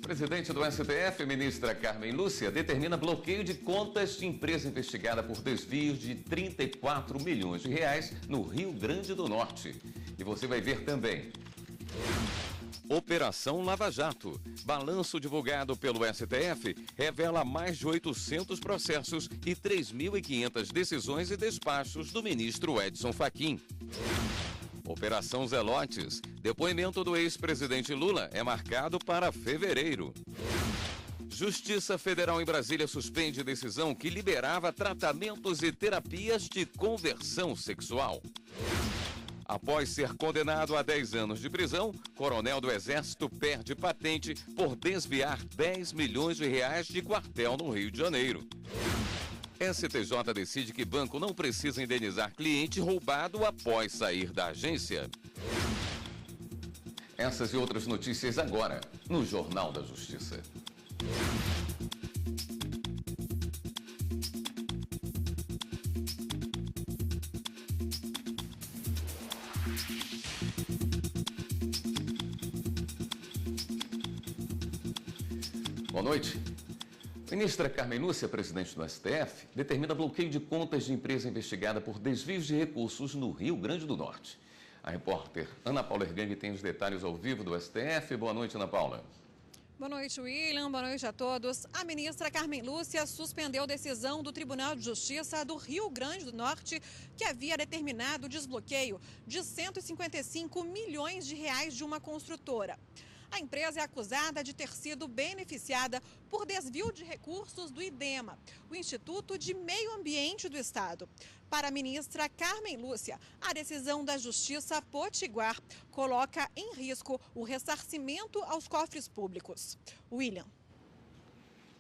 Presidente do STF, ministra Carmen Lúcia, determina bloqueio de contas de empresa investigada por desvios de 34 milhões de reais no Rio Grande do Norte. E você vai ver também. Operação Lava Jato. Balanço divulgado pelo STF revela mais de 800 processos e 3.500 decisões e despachos do ministro Edson Fachin. Operação Zelotes. Depoimento do ex-presidente Lula é marcado para fevereiro. Justiça Federal em Brasília suspende decisão que liberava tratamentos e terapias de conversão sexual. Após ser condenado a 10 anos de prisão, coronel do Exército perde patente por desviar 10 milhões de reais de quartel no Rio de Janeiro. STJ decide que banco não precisa indenizar cliente roubado após sair da agência. Essas e outras notícias agora, no Jornal da Justiça. Boa noite. Ministra Carmen Lúcia, presidente do STF, determina bloqueio de contas de empresa investigada por desvios de recursos no Rio Grande do Norte. A repórter Ana Paula Ergang tem os detalhes ao vivo do STF. Boa noite, Ana Paula. Boa noite, William. Boa noite a todos. A ministra Carmen Lúcia suspendeu decisão do Tribunal de Justiça do Rio Grande do Norte, que havia determinado o desbloqueio de 155 milhões de reais de uma construtora. A empresa é acusada de ter sido beneficiada por desvio de recursos do IDEMA, o Instituto de Meio Ambiente do Estado. Para a ministra Carmen Lúcia, a decisão da Justiça Potiguar coloca em risco o ressarcimento aos cofres públicos. William.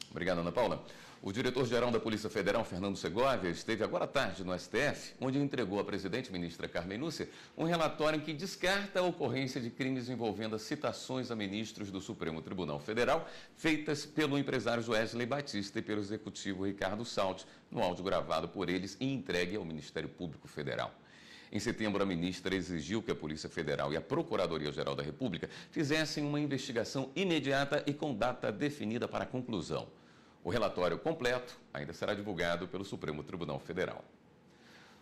Obrigado, Ana Paula. O diretor-geral da Polícia Federal, Fernando Segovia, esteve agora à tarde no STF, onde entregou à presidente ministra Carmen Lúcia um relatório que descarta a ocorrência de crimes envolvendo citações a ministros do Supremo Tribunal Federal, feitas pelo empresário Wesley Batista e pelo executivo Ricardo Salti, no áudio gravado por eles e entregue ao Ministério Público Federal. Em setembro, a ministra exigiu que a Polícia Federal e a Procuradoria-Geral da República fizessem uma investigação imediata e com data definida para a conclusão. O relatório completo ainda será divulgado pelo Supremo Tribunal Federal.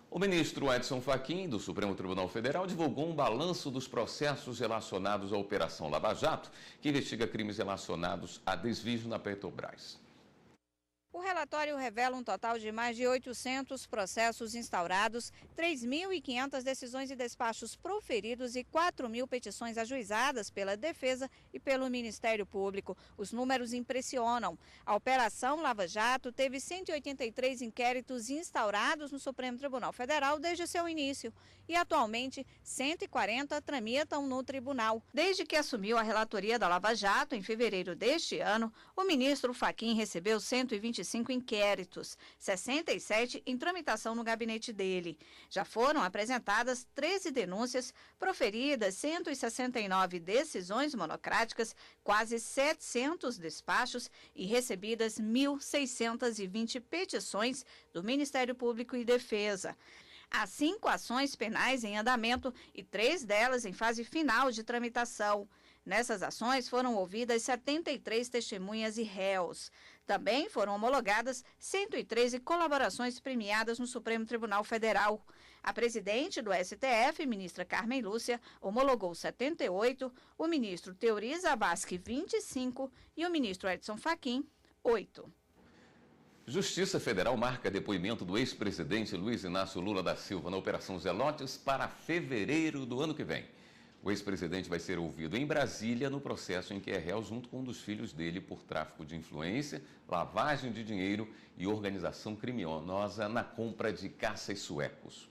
O ministro Edson Fachin, do Supremo Tribunal Federal, divulgou um balanço dos processos relacionados à Operação Lava Jato, que investiga crimes relacionados a desvios na Petrobras. O relatório revela um total de mais de 800 processos instaurados, 3.500 decisões e despachos proferidos e 4.000 petições ajuizadas pela Defesa e pelo Ministério Público. Os números impressionam. A Operação Lava Jato teve 183 inquéritos instaurados no Supremo Tribunal Federal desde seu início e atualmente 140 tramitam no tribunal. Desde que assumiu a relatoria da Lava Jato em fevereiro deste ano, o ministro Fachin recebeu 125 inquéritos, 67 em tramitação no gabinete dele. Já foram apresentadas 13 denúncias, proferidas 169 decisões monocráticas, quase 700 despachos e recebidas 1.620 petições do Ministério Público e Defesa. Há 5 ações penais em andamento e 3 delas em fase final de tramitação. Nessas ações foram ouvidas 73 testemunhas e réus. Também foram homologadas 113 colaborações premiadas no Supremo Tribunal Federal. A presidente do STF, ministra Carmen Lúcia, homologou 78, o ministro Teori Zavascki 25 e o ministro Edson Fachin 8. Justiça Federal marca depoimento do ex-presidente Luiz Inácio Lula da Silva na Operação Zelotes para fevereiro do ano que vem. O ex-presidente vai ser ouvido em Brasília no processo em que é réu junto com um dos filhos dele por tráfico de influência, lavagem de dinheiro e organização criminosa na compra de caças suecos.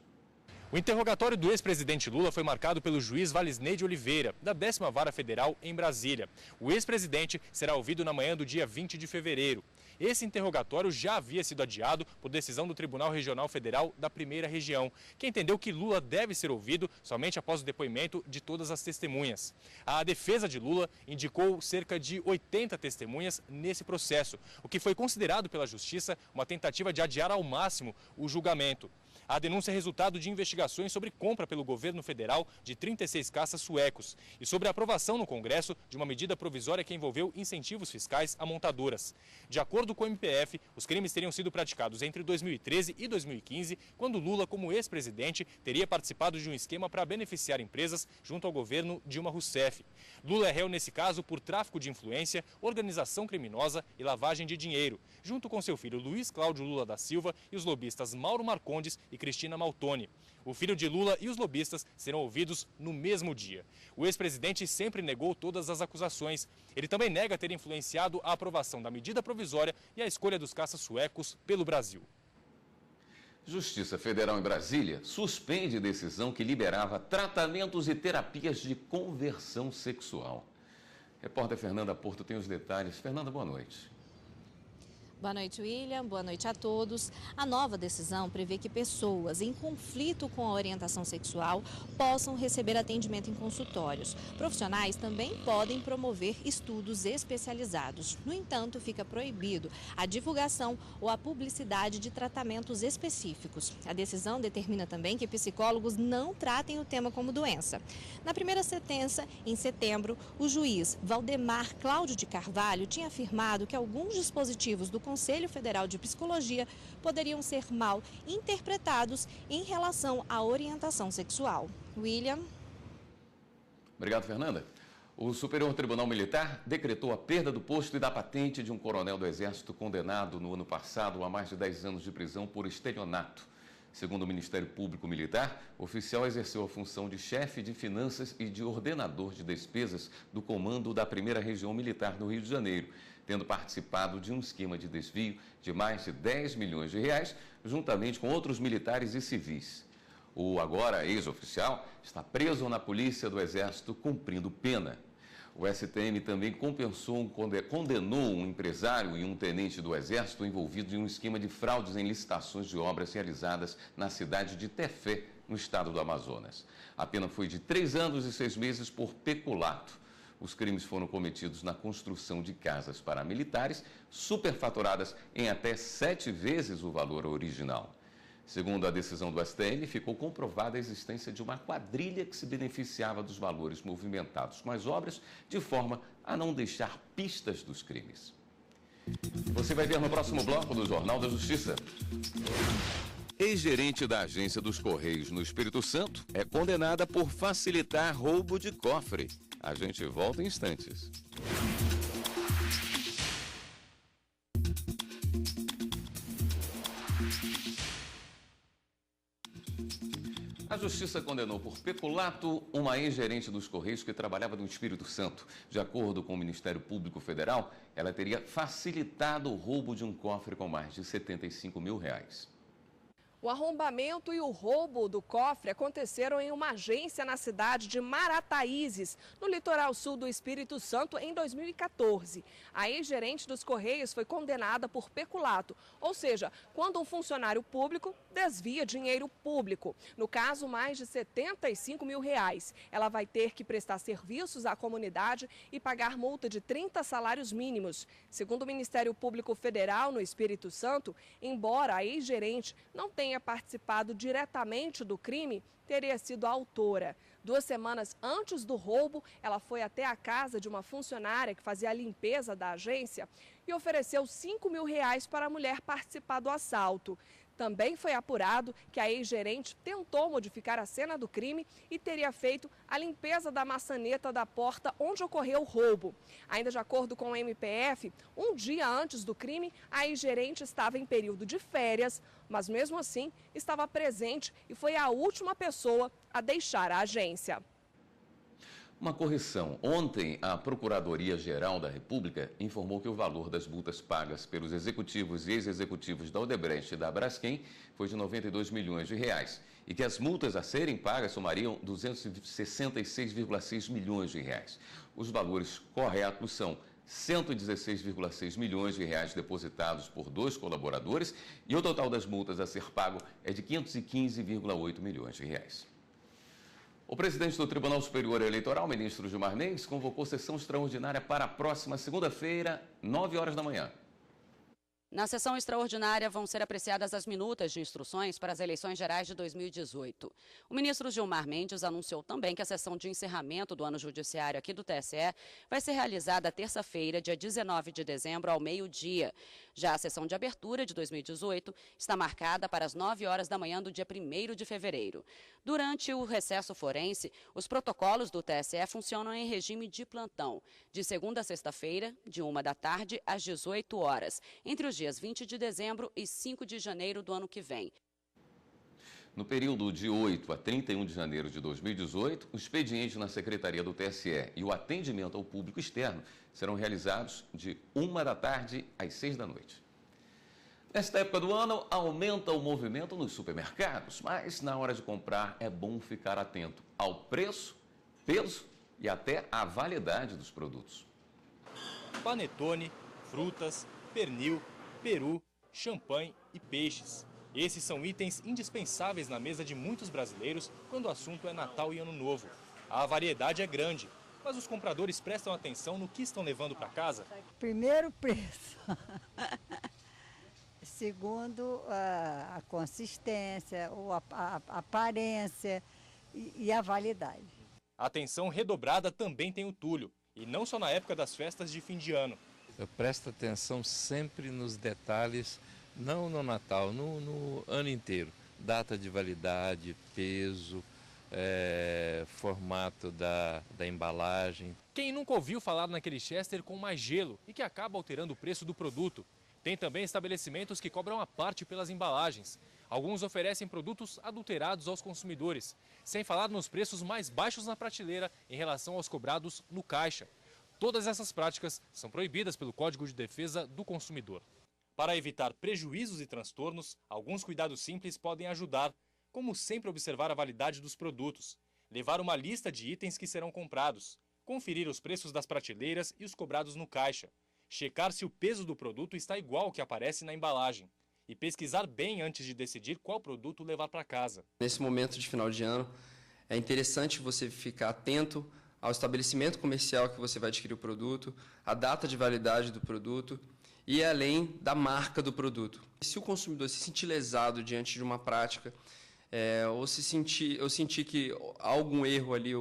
O interrogatório do ex-presidente Lula foi marcado pelo juiz Valisney de Oliveira, da 10ª Vara Federal em Brasília. O ex-presidente será ouvido na manhã do dia 20 de fevereiro. Esse interrogatório já havia sido adiado por decisão do Tribunal Regional Federal da 1ª Região, que entendeu que Lula deve ser ouvido somente após o depoimento de todas as testemunhas. A defesa de Lula indicou cerca de 80 testemunhas nesse processo, o que foi considerado pela Justiça uma tentativa de adiar ao máximo o julgamento. A denúncia é resultado de investigações sobre compra pelo governo federal de 36 caças suecos e sobre a aprovação no Congresso de uma medida provisória que envolveu incentivos fiscais a montadoras. De acordo com o MPF, os crimes teriam sido praticados entre 2013 e 2015, quando Lula, como ex-presidente, teria participado de um esquema para beneficiar empresas junto ao governo Dilma Rousseff. Lula é réu nesse caso por tráfico de influência, organização criminosa e lavagem de dinheiro, junto com seu filho Luiz Cláudio Lula da Silva e os lobistas Mauro Marcondes e Cristina Maltoni. O filho de Lula e os lobistas serão ouvidos no mesmo dia. O ex-presidente sempre negou todas as acusações. Ele também nega ter influenciado a aprovação da medida provisória e a escolha dos caças suecos pelo Brasil. Justiça Federal em Brasília suspende decisão que liberava tratamentos e terapias de conversão sexual. Repórter Fernanda Porto tem os detalhes. Fernanda, boa noite. Boa noite, William. Boa noite a todos. A nova decisão prevê que pessoas em conflito com a orientação sexual possam receber atendimento em consultórios. Profissionais também podem promover estudos especializados. No entanto, fica proibido a divulgação ou a publicidade de tratamentos específicos. A decisão determina também que psicólogos não tratem o tema como doença. Na primeira sentença, em setembro, o juiz Valdemar Cláudio de Carvalho tinha afirmado que alguns dispositivos do Conselho Federal de Psicologia poderiam ser mal interpretados em relação à orientação sexual. William. Obrigado, Fernanda. O Superior Tribunal Militar decretou a perda do posto e da patente de um coronel do Exército condenado no ano passado a mais de 10 anos de prisão por estelionato. Segundo o Ministério Público Militar, o oficial exerceu a função de chefe de finanças e de ordenador de despesas do comando da 1ª Região Militar no Rio de Janeiro, tendo participado de um esquema de desvio de mais de 10 milhões de reais, juntamente com outros militares e civis. O agora ex-oficial está preso na Polícia do Exército cumprindo pena. O STM também condenou um empresário e um tenente do Exército envolvidos em um esquema de fraudes em licitações de obras realizadas na cidade de Tefé, no estado do Amazonas. A pena foi de 3 anos e 6 meses por peculato. Os crimes foram cometidos na construção de casas paramilitares, superfaturadas em até 7 vezes o valor original. Segundo a decisão do STM, ficou comprovada a existência de uma quadrilha que se beneficiava dos valores movimentados com as obras, de forma a não deixar pistas dos crimes. Você vai ver no próximo bloco do Jornal da Justiça. Ex-gerente da Agência dos Correios no Espírito Santo é condenada por facilitar roubo de cofre. A gente volta em instantes. A Justiça condenou por peculato uma ex-gerente dos Correios que trabalhava no Espírito Santo. De acordo com o Ministério Público Federal, ela teria facilitado o roubo de um cofre com mais de R$75 mil. O arrombamento e o roubo do cofre aconteceram em uma agência na cidade de Marataízes, no litoral sul do Espírito Santo, em 2014. A ex-gerente dos Correios foi condenada por peculato, ou seja, quando um funcionário público desvia dinheiro público. No caso, mais de R$75 mil. Ela vai ter que prestar serviços à comunidade e pagar multa de 30 salários mínimos. Segundo o Ministério Público Federal no Espírito Santo, embora a ex-gerente não tenha participado diretamente do crime, teria sido a autora. 2 semanas antes do roubo, ela foi até a casa de uma funcionária que fazia a limpeza da agência e ofereceu R$5 mil para a mulher participar do assalto. Também foi apurado que a ex-gerente tentou modificar a cena do crime e teria feito a limpeza da maçaneta da porta onde ocorreu o roubo. Ainda de acordo com o MPF, um dia antes do crime, a ex-gerente estava em período de férias, mas mesmo assim estava presente e foi a última pessoa a deixar a agência. Uma correção. Ontem, a Procuradoria-Geral da República informou que o valor das multas pagas pelos executivos e ex-executivos da Odebrecht e da Braskem foi de R$92 milhões e que as multas a serem pagas somariam R$266,6 milhões. Os valores corretos são R$116,6 milhões depositados por 2 colaboradores e o total das multas a ser pago é de R$515,8 milhões. O presidente do Tribunal Superior Eleitoral, ministro Gilmar Mendes, convocou sessão extraordinária para a próxima segunda-feira, 9 horas da manhã. Na sessão extraordinária vão ser apreciadas as minutas de instruções para as eleições gerais de 2018. O ministro Gilmar Mendes anunciou também que a sessão de encerramento do ano judiciário aqui do TSE vai ser realizada terça-feira, dia 19 de dezembro, ao meio-dia. Já a sessão de abertura de 2018 está marcada para as 9 horas da manhã do dia 1º de fevereiro. Durante o recesso forense, os protocolos do TSE funcionam em regime de plantão, de segunda a sexta-feira, de 1 da tarde às 18 horas, entre os dias 20 de dezembro e 5 de janeiro do ano que vem. No período de 8 a 31 de janeiro de 2018, o expediente na Secretaria do TSE e o atendimento ao público externo serão realizados de 1 da tarde às 6 da noite. Nesta época do ano, aumenta o movimento nos supermercados, mas na hora de comprar é bom ficar atento ao preço, peso e até à validade dos produtos. Panetone, frutas, pernil, peru, champanhe e peixes. Esses são itens indispensáveis na mesa de muitos brasileiros quando o assunto é Natal e Ano Novo. A variedade é grande, mas os compradores prestam atenção no que estão levando para casa. Primeiro, preço. Segundo, a consistência, ou a aparência e a validade. A atenção redobrada também tem o Túlio, e não só na época das festas de fim de ano. Eu presto atenção sempre nos detalhes, não no Natal, no ano inteiro. Data de validade, peso, formato da embalagem. Quem nunca ouviu falar naquele Chester com mais gelo e que acaba alterando o preço do produto? Tem também estabelecimentos que cobram a parte pelas embalagens. Alguns oferecem produtos adulterados aos consumidores, sem falar nos preços mais baixos na prateleira em relação aos cobrados no caixa. Todas essas práticas são proibidas pelo Código de Defesa do Consumidor. Para evitar prejuízos e transtornos, alguns cuidados simples podem ajudar, como sempre observar a validade dos produtos, levar uma lista de itens que serão comprados, conferir os preços das prateleiras e os cobrados no caixa, checar se o peso do produto está igual ao que aparece na embalagem e pesquisar bem antes de decidir qual produto levar para casa. Nesse momento de final de ano, é interessante você ficar atento ao estabelecimento comercial que você vai adquirir o produto, a data de validade do produto e além da marca do produto. Se o consumidor se sentir lesado diante de uma prática, ou sentir que há algum erro ali,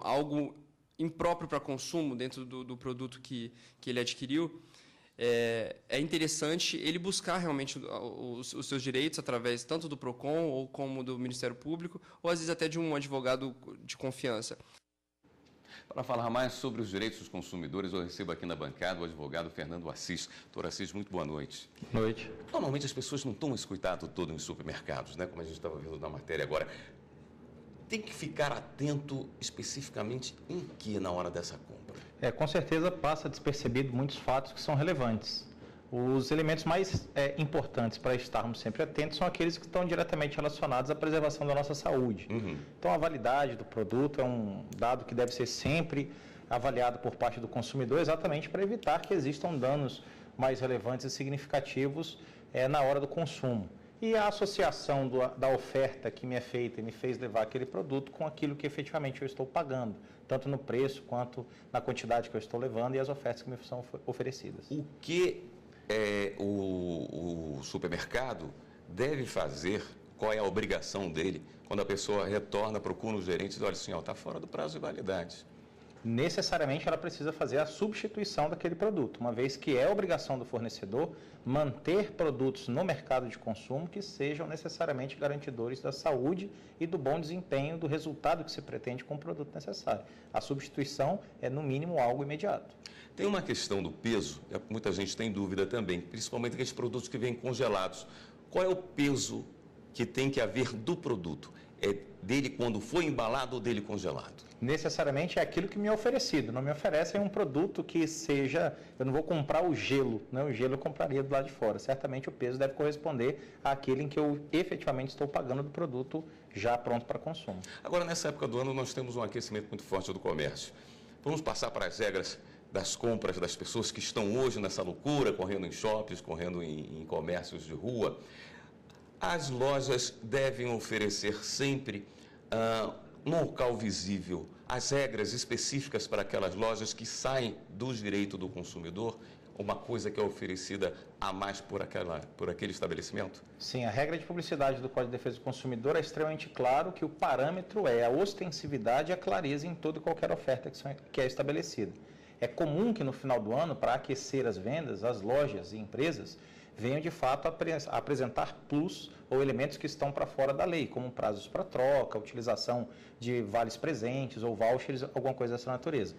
algo impróprio para consumo dentro do produto que ele adquiriu, é interessante ele buscar realmente os seus direitos através tanto do PROCON ou como do Ministério Público, ou às vezes até de um advogado de confiança. Para falar mais sobre os direitos dos consumidores, eu recebo aqui na bancada o advogado Fernando Assis. Doutor Assis, muito boa noite. Boa noite. Normalmente as pessoas não tomam esse cuidado todo em supermercados, né? Como a gente estava vendo na matéria agora. Tem que ficar atento especificamente em que na hora dessa compra? Com certeza passa despercebido muitos fatos que são relevantes. Os elementos mais importantes para estarmos sempre atentos são aqueles que estão diretamente relacionados à preservação da nossa saúde. Então, a validade do produto é um dado que deve ser sempre avaliado por parte do consumidor, exatamente para evitar que existam danos mais relevantes e significativos na hora do consumo. E a associação da oferta que me é feita e me fez levar aquele produto com aquilo que efetivamente eu estou pagando, tanto no preço quanto na quantidade que eu estou levando e as ofertas que me são oferecidas. O que o supermercado deve fazer, qual é a obrigação dele, quando a pessoa retorna, procura os gerentes e diz, olha assim, está fora do prazo de validade? Necessariamente ela precisa fazer a substituição daquele produto, uma vez que é obrigação do fornecedor manter produtos no mercado de consumo que sejam necessariamente garantidores da saúde e do bom desempenho do resultado que se pretende com o produto necessário. A substituição é, no mínimo, algo imediato. Tem uma questão do peso, muita gente tem dúvida também, principalmente aqueles produtos que vêm congelados. Qual é o peso que tem que haver do produto? É dele quando foi embalado ou dele congelado? Necessariamente é aquilo que me é oferecido. Não me oferecem um produto que seja... Eu não vou comprar o gelo, né? O gelo eu compraria do lado de fora. Certamente o peso deve corresponder àquele em que eu efetivamente estou pagando do produto já pronto para consumo. Agora, nessa época do ano, nós temos um aquecimento muito forte do comércio. Vamos passar para as regras das compras das pessoas que estão hoje nessa loucura, correndo em shoppings, correndo em comércios de rua. As lojas devem oferecer sempre um local visível, as regras específicas para aquelas lojas que saem do direito do consumidor. uma coisa que é oferecida a mais por aquele estabelecimento? Sim, a regra de publicidade do Código de Defesa do Consumidor é extremamente claro que o parâmetro é a ostensividade e a clareza em toda e qualquer oferta que é estabelecida. É comum que no final do ano, para aquecer as vendas, as lojas e empresas venham de fato a apresentar plus ou elementos que estão para fora da lei, como prazos para troca, utilização de vales presentes ou vouchers, alguma coisa dessa natureza.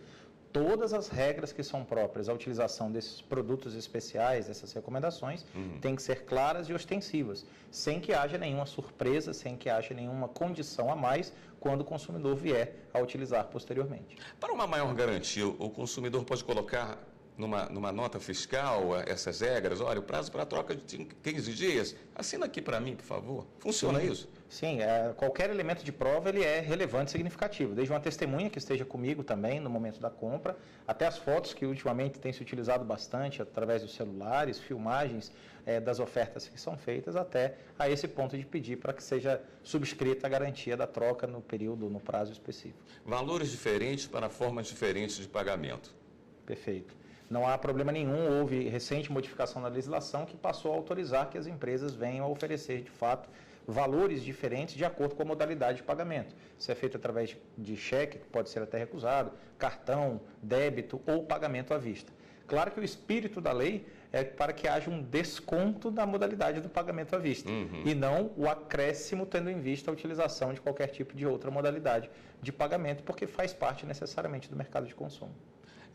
Todas as regras que são próprias à utilização desses produtos especiais, dessas recomendações, têm que ser claras e ostensivas, sem que haja nenhuma surpresa, sem que haja nenhuma condição a mais quando o consumidor vier a utilizar posteriormente. Para uma maior garantia, o consumidor pode colocar numa nota fiscal essas regras? Olha, o prazo para troca de 15 dias, assina aqui para mim, por favor. Funciona isso? Sim, qualquer elemento de prova ele é relevante e significativo, desde uma testemunha que esteja comigo também no momento da compra, até as fotos que ultimamente têm se utilizado bastante através dos celulares, filmagens das ofertas que são feitas, até a esse ponto de pedir para que seja subscrita a garantia da troca no período, no prazo específico. Valores diferentes para formas diferentes de pagamento. Perfeito. Não há problema nenhum, houve recente modificação na legislação que passou a autorizar que as empresas venham a oferecer, de fato, valores diferentes de acordo com a modalidade de pagamento. Isso é feito através de cheque, que pode ser até recusado, cartão, débito ou pagamento à vista. Claro que o espírito da lei é para que haja um desconto da modalidade do pagamento à vista e não o acréscimo tendo em vista a utilização de qualquer tipo de outra modalidade de pagamento, porque faz parte necessariamente do mercado de consumo.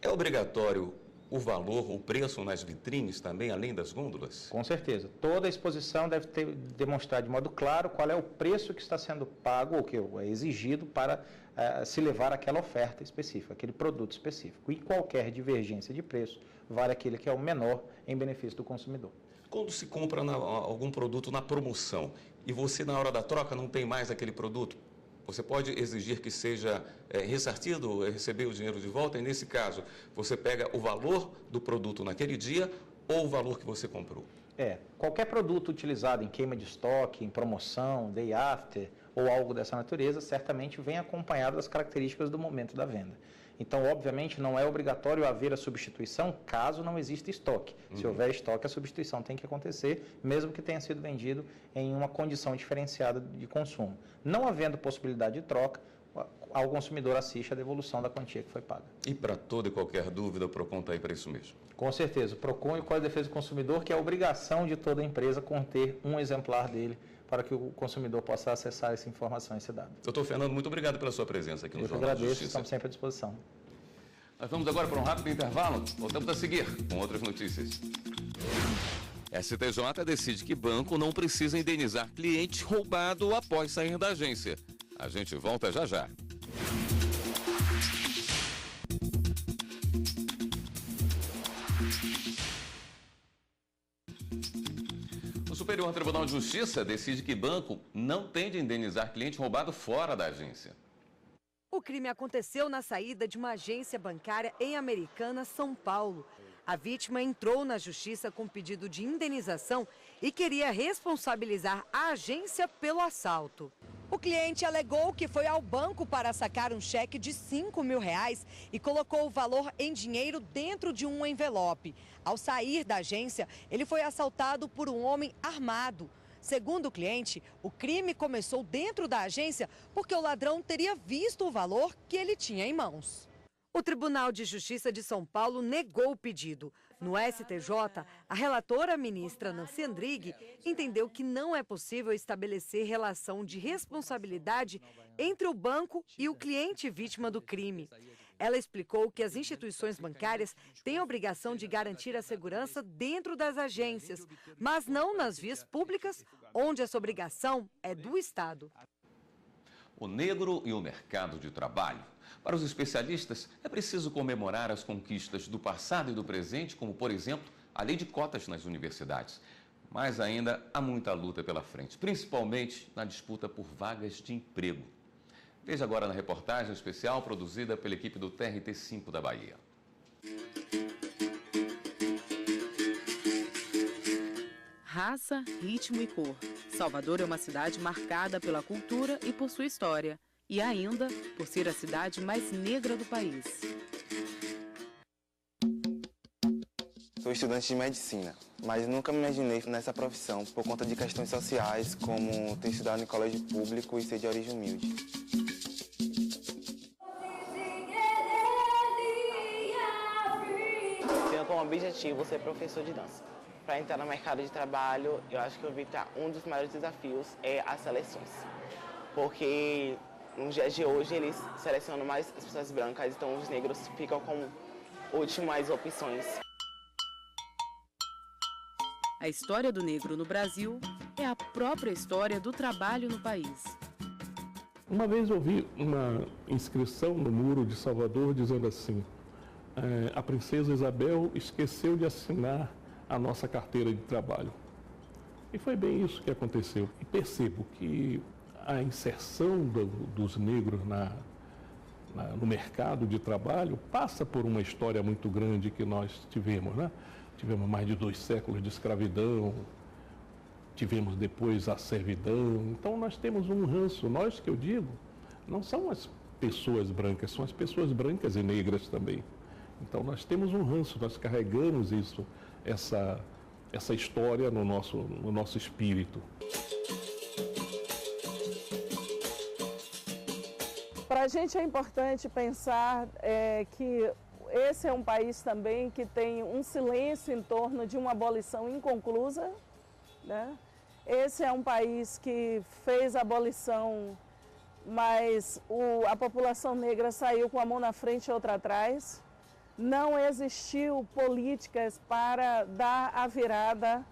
É obrigatório o valor, o preço nas vitrines também, além das gôndolas? Com certeza. Toda a exposição deve demonstrar de modo claro qual é o preço que está sendo pago ou que é exigido para se levar àquela oferta específica, aquele produto específico. E qualquer divergência de preço vale aquele que é o menor em benefício do consumidor. Quando se compra algum produto na promoção e você, na hora da troca, não tem mais aquele produto, você pode exigir que seja ressarcido, receber o dinheiro de volta, e nesse caso, você pega o valor do produto naquele dia ou o valor que você comprou? Qualquer produto utilizado em queima de estoque, em promoção, day after ou algo dessa natureza, certamente vem acompanhado das características do momento da venda. Então, obviamente, não é obrigatório haver a substituição caso não exista estoque. Se houver estoque, a substituição tem que acontecer, mesmo que tenha sido vendido em uma condição diferenciada de consumo. Não havendo possibilidade de troca, ao consumidor assiste a devolução da quantia que foi paga. E para toda e qualquer dúvida, o PROCON está aí para isso mesmo? Com certeza. O PROCON e o Código de Defesa do Consumidor, que é a obrigação de toda empresa conter um exemplar dele para que o consumidor possa acessar essa informação, esse dado. Doutor Fernando, muito obrigado pela sua presença aqui no Jornal da Justiça. Eu agradeço, estamos sempre à disposição. Nós vamos agora para um rápido intervalo. Voltamos a seguir com outras notícias. STJ decide que banco não precisa indenizar cliente roubado após sair da agência. A gente volta já já. O Superior Tribunal de Justiça decide que banco não tem de indenizar cliente roubado fora da agência. O crime aconteceu na saída de uma agência bancária em Americana, São Paulo. A vítima entrou na justiça com pedido de indenização e queria responsabilizar a agência pelo assalto. O cliente alegou que foi ao banco para sacar um cheque de R$5.000 e colocou o valor em dinheiro dentro de um envelope. Ao sair da agência, ele foi assaltado por um homem armado. Segundo o cliente, o crime começou dentro da agência porque o ladrão teria visto o valor que ele tinha em mãos. O Tribunal de Justiça de São Paulo negou o pedido. No STJ, a relatora ministra Nancy Andrighi entendeu que não é possível estabelecer relação de responsabilidade entre o banco e o cliente vítima do crime. Ela explicou que as instituições bancárias têm a obrigação de garantir a segurança dentro das agências, mas não nas vias públicas, onde essa obrigação é do Estado. O negro e o mercado de trabalho. Para os especialistas, é preciso comemorar as conquistas do passado e do presente, como, por exemplo, a lei de cotas nas universidades. Mas ainda há muita luta pela frente, principalmente na disputa por vagas de emprego. Veja agora na reportagem especial produzida pela equipe do TRT5 da Bahia. Raça, ritmo e cor. Salvador é uma cidade marcada pela cultura e por sua história. E ainda por ser a cidade mais negra do país. Sou estudante de medicina, mas nunca me imaginei nessa profissão por conta de questões sociais, como ter estudado em colégio público e ser de origem humilde. Tenho como objetivo ser professor de dança. Para entrar no mercado de trabalho, eu acho que um dos maiores desafios é as seleções. Porque nos dias de hoje eles selecionam mais as pessoas brancas, então os negros ficam como últimas opções. A história do negro no Brasil é a própria história do trabalho no país. Uma vez eu vi uma inscrição no muro de Salvador dizendo assim: a princesa Isabel esqueceu de assinar a nossa carteira de trabalho. E foi bem isso que aconteceu. E percebo que a inserção dos negros no mercado de trabalho passa por uma história muito grande que nós tivemos, né? Tivemos mais de 2 séculos de escravidão, tivemos depois a servidão. Então nós temos um ranço. Nós, que eu digo, não são as pessoas brancas, são as pessoas brancas e negras também. Então nós temos um ranço, nós carregamos isso, essa história no nosso espírito. Para a gente é importante pensar que esse é um país também que tem um silêncio em torno de uma abolição inconclusa, né? Esse é um país que fez a abolição, mas a população negra saiu com a mão na frente e outra atrás. Não existiu políticas para dar a virada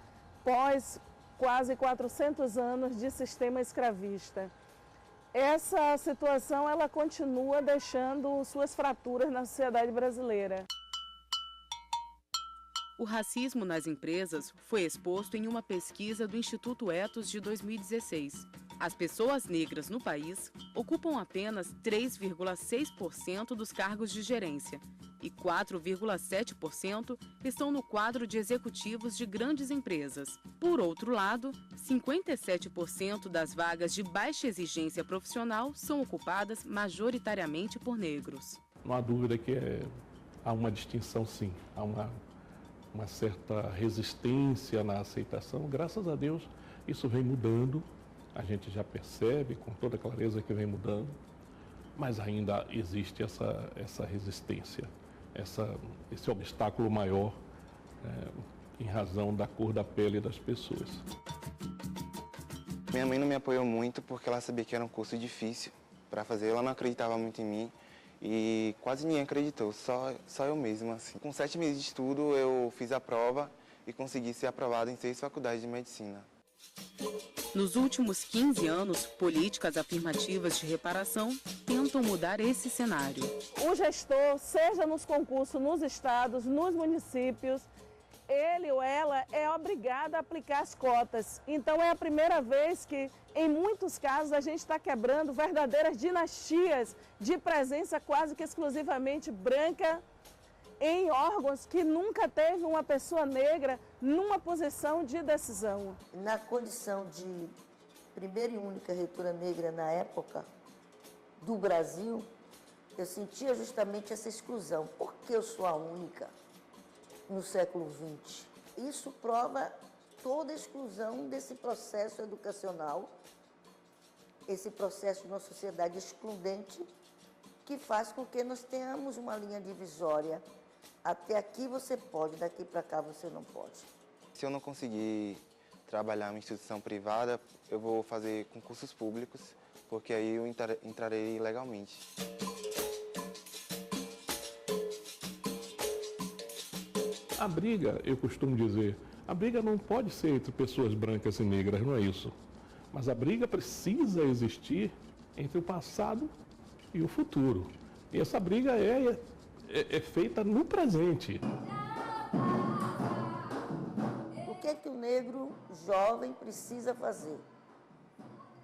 pós quase 400 anos de sistema escravista. Essa situação ela continua deixando suas fraturas na sociedade brasileira. O racismo nas empresas foi exposto em uma pesquisa do Instituto Ethos de 2016. As pessoas negras no país ocupam apenas 3,6% dos cargos de gerência e 4,7% estão no quadro de executivos de grandes empresas. Por outro lado, 57% das vagas de baixa exigência profissional são ocupadas majoritariamente por negros. Não há dúvida que há uma distinção, sim. Há uma certa resistência na aceitação. Graças a Deus, isso vem mudando. A gente já percebe com toda clareza que vem mudando, mas ainda existe essa resistência, esse obstáculo maior em razão da cor da pele das pessoas. Minha mãe não me apoiou muito porque ela sabia que era um curso difícil para fazer, ela não acreditava muito em mim e quase ninguém acreditou, só eu mesmo. Assim. Com 7 meses de estudo eu fiz a prova e consegui ser aprovado em 6 faculdades de medicina. Nos últimos 15 anos, políticas afirmativas de reparação tentam mudar esse cenário. O gestor, seja nos concursos, nos estados, nos municípios, ele ou ela é obrigado a aplicar as cotas. Então é a primeira vez que, em muitos casos, a gente está quebrando verdadeiras dinastias de presença quase que exclusivamente branca em órgãos que nunca teve uma pessoa negra numa posição de decisão. Na condição de primeira e única reitora negra na época do Brasil, eu sentia justamente essa exclusão. Por que eu sou a única no século XX? Isso prova toda a exclusão desse processo educacional, esse processo de uma sociedade excludente que faz com que nós tenhamos uma linha divisória. Até aqui você pode, daqui para cá você não pode. Se eu não conseguir trabalhar em uma instituição privada, eu vou fazer concursos públicos, porque aí eu entrarei legalmente. A briga, eu costumo dizer, a briga não pode ser entre pessoas brancas e negras, não é isso. Mas a briga precisa existir entre o passado e o futuro. E essa briga é feita no presente. O que é que o negro jovem precisa fazer?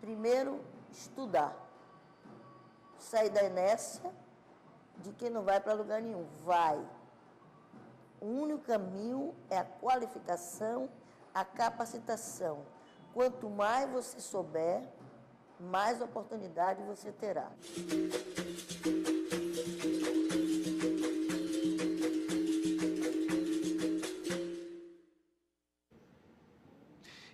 Primeiro, estudar. Sair da inércia de que não vai para lugar nenhum. Vai. O único caminho é a qualificação, a capacitação. Quanto mais você souber, mais oportunidade você terá.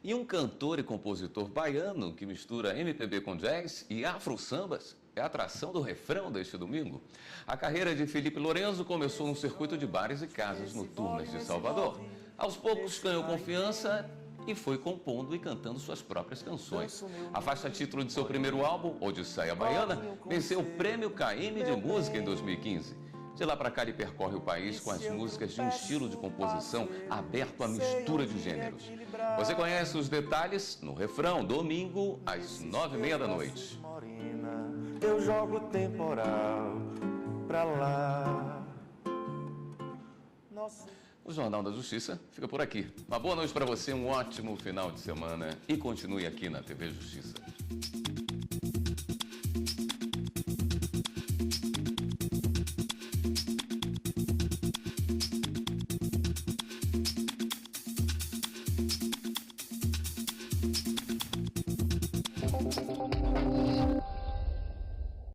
E um cantor e compositor baiano que mistura MPB com jazz e afro-sambas é a atração do refrão deste domingo. A carreira de Felipe Lorenzo começou no circuito de bares e casas noturnas de Salvador. Aos poucos ganhou confiança e foi compondo e cantando suas próprias canções. A faixa título de seu primeiro álbum, Odisseia Baiana, venceu o Prêmio KM de Música em 2015. De lá para cá ele percorre o país com as músicas de um estilo de composição aberto à mistura de gêneros. Você conhece os detalhes no refrão, domingo às 9h30 da noite. Eu jogo temporal pra lá. O Jornal da Justiça fica por aqui. Uma boa noite para você, um ótimo final de semana e continue aqui na TV Justiça.